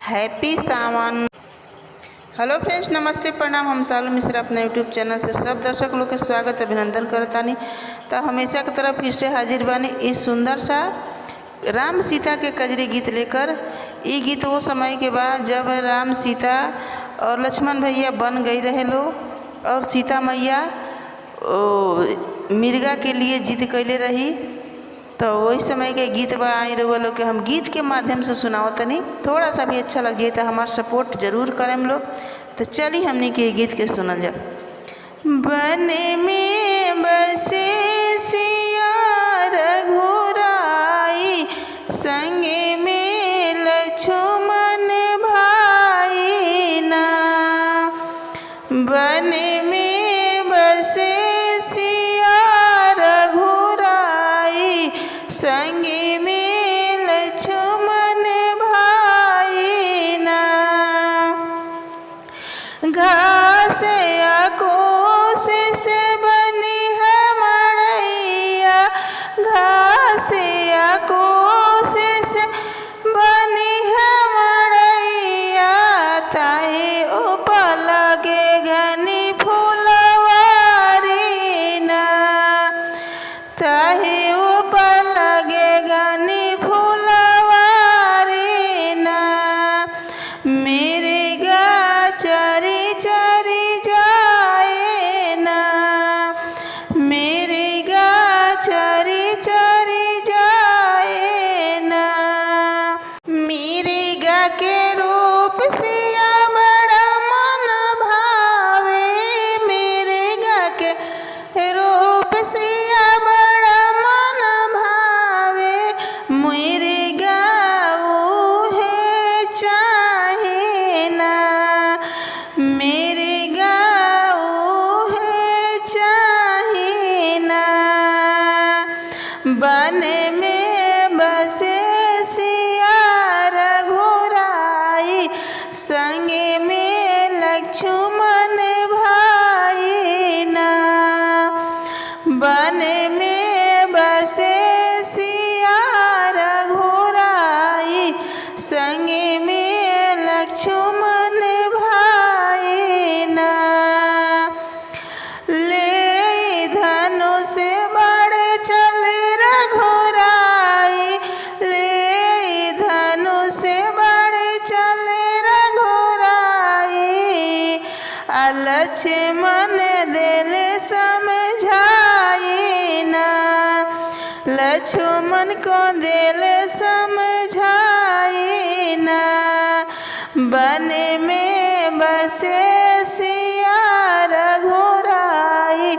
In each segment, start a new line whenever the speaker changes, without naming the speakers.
Happy सावन। Hello friends, नमस्ते, प्रणाम। हम सालू मिश्रा अपने यूट्यूब चैनल से सब दर्शक लोग के स्वागत अभिनंदन करतानी। तो हमेशा की तरह फिर से हाजिर बानी इस सुंदर सा राम सीता के कजरी गीत लेकर। ये गीत वो समय के बाद जब राम सीता और लक्ष्मण भैया बन गई रहे लोग और सीता मैया मिर्गा के लिए जिद कैले रही, तो वही समय के गीत बा। आई रहुआ लोग के हम गीत के माध्यम से सुनाओ तनी। थोड़ा सा भी अच्छा लग जाए तो हमारा सपोर्ट जरूर करें हम लोग। तो चलिए हमने के गीत के सुनल जा। बन में बसे सिया रघुराई, संगे में लक्ष्मण भाई ना। बन में बसे सिया रघुराई, संगे में लक्ष्मण भाई ना। घास या कोस से बनी है मड़ैया, घास या कोस से बनी है मड़ैया। ताही ऊपर लगे घनी फुलवारी ना, ताही ऊपर लगे घनी फुलवारी ना। मेरे गा चरी चरी जाए ना, मेरे गा चरी चरी जाए ना। मेरे गा के रूप सिया बड़ा मन भावे, मेरे गा के रूप सिया बड़ा मन भावे। मेरे गाऊ है चाहे ना, मेरे गाऊ है चाहे ना। बन में बसे सिया रघुराई, संगे में लक्ष्मण भाई ना। बन में बसे सिया रघुराई, संगे में लक्ष्मण भाई ना। ले धनुष बढ़ चल रघुराई, ले धनुष बढ़ चल रघुराई। लक्ष्मण दिल समझाई ना, लक्ष्मण को दिल समझाई ना। बन में बसे सिया रघुराई,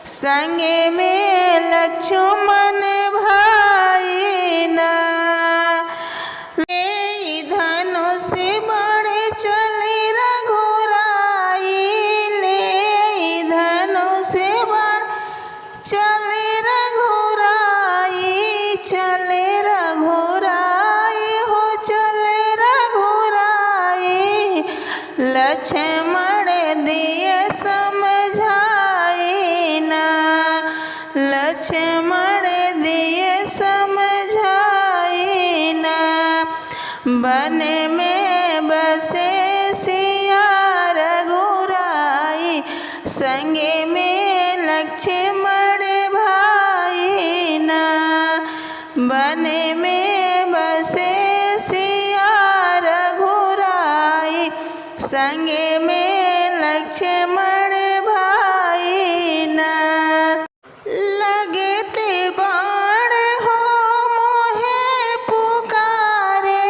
संगे में लक्ष्मण भाई ना। ले धनुष बढ़ चले रघुराई, ले धनुष बढ़ चले रघुराई, चले रघुराई हो चले रघुराई। लक्ष्मण दिए समझाई ना, लक्ष्मण दिए समझाई ना। बन में बसे सिया रघुराई, संगे में लक्ष्मण भाई ना। बन में बसे सिया रघुराई, संगे में लक्ष्मण भाई ना। लगते बाण हो मोहे पुकारे,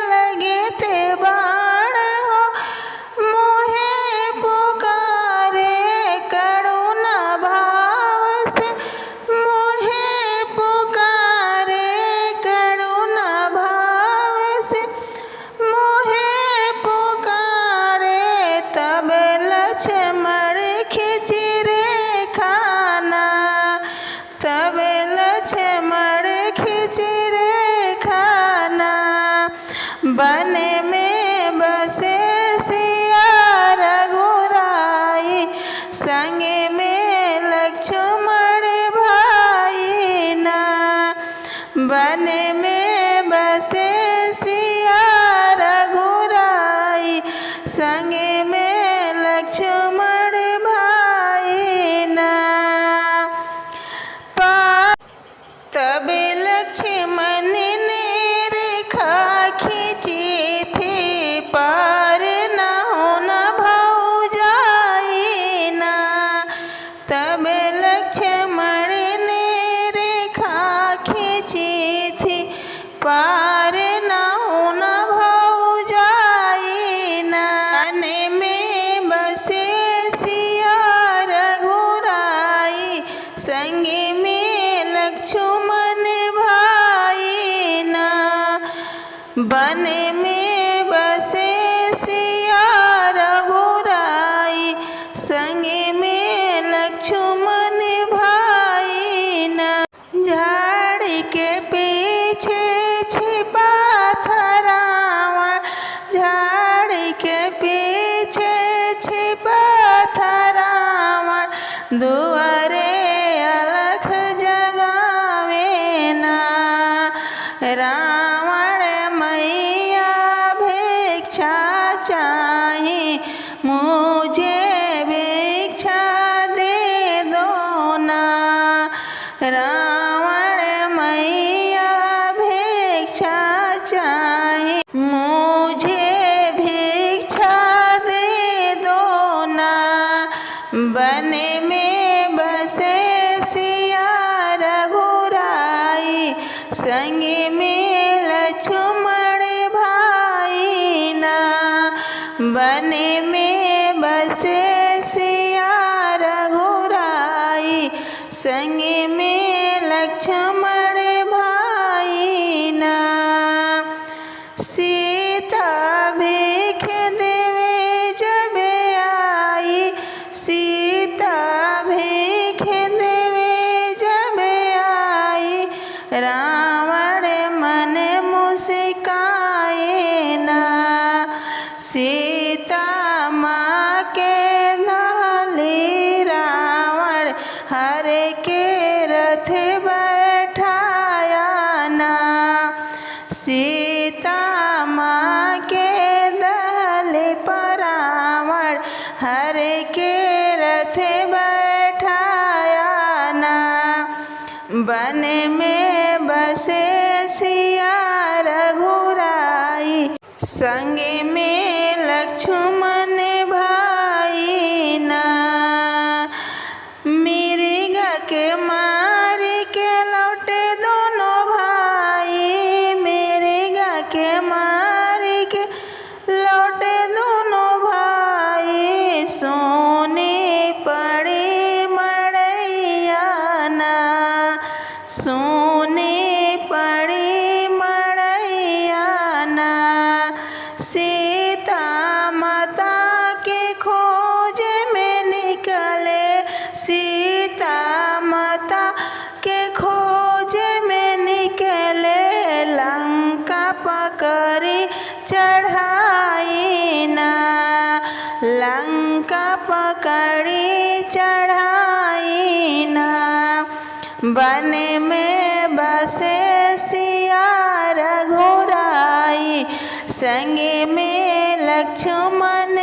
लगते बाण हो मोहे पुकारे। करुणा भाव से मोहे पुकारे, करुणा भाव से मोहे पुकारे। तब लक्ष्मण खिंच रेखाना, तब लक्ष्मण खिंच रेखाना। बन में बसे सिया रघुराई, संगे में लक्ष्मण भाई ना। बन में बसे सिया रघुराई, चाहे, मुझे भिक्षा दे दो ना। रावण मैया भिक्षा चाहे, मुझे भिक्षा दे दो ना। वन में बसे सिया रघुराई, संग में लक्ष्मण भाई ना। वन में बसे सिया रघुराई, संग में लक्ष्मण भाई ना। सीता भिख देवे जब आई, सीता भिख देवे जब आई, रावण मन मुस्काए ना। सीता माँ के धाली, रावण हर के रथ बैठाया ना। सीता माँ के दहले पर रावण हर के रथ बैठाया ना। वन में बसे सिया रघुराई, संग में लक्ष्मण भाई ना। मिर्गा के मार के लौटे दोनों भाई, मिर्गा के मार के लौटे दोनों भाई, सोने पड़े मड़ैया ना। सोने पड़े मड़ैया ना। सीता माता के खोज में निकले, सीता माता के खोज में निकले, लंका पकड़ी चढ़ाई ना। लंका पकड़ी चढ़ाई ना। वन में बसे सिया रघुराई, संग में लक्ष्मण